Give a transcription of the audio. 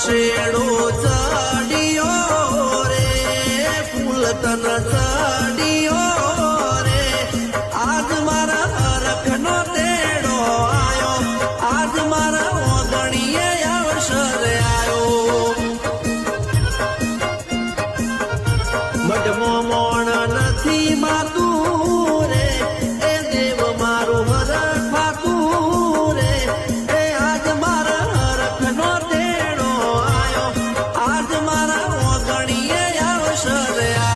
shadow ચડિયો રે ફૂલ તન ચડિયો રે આજ મારા હરખનો તેડો આયો આજ મારા ઓગણીએ અવસર આયો મઢમો મોણ નથી માતું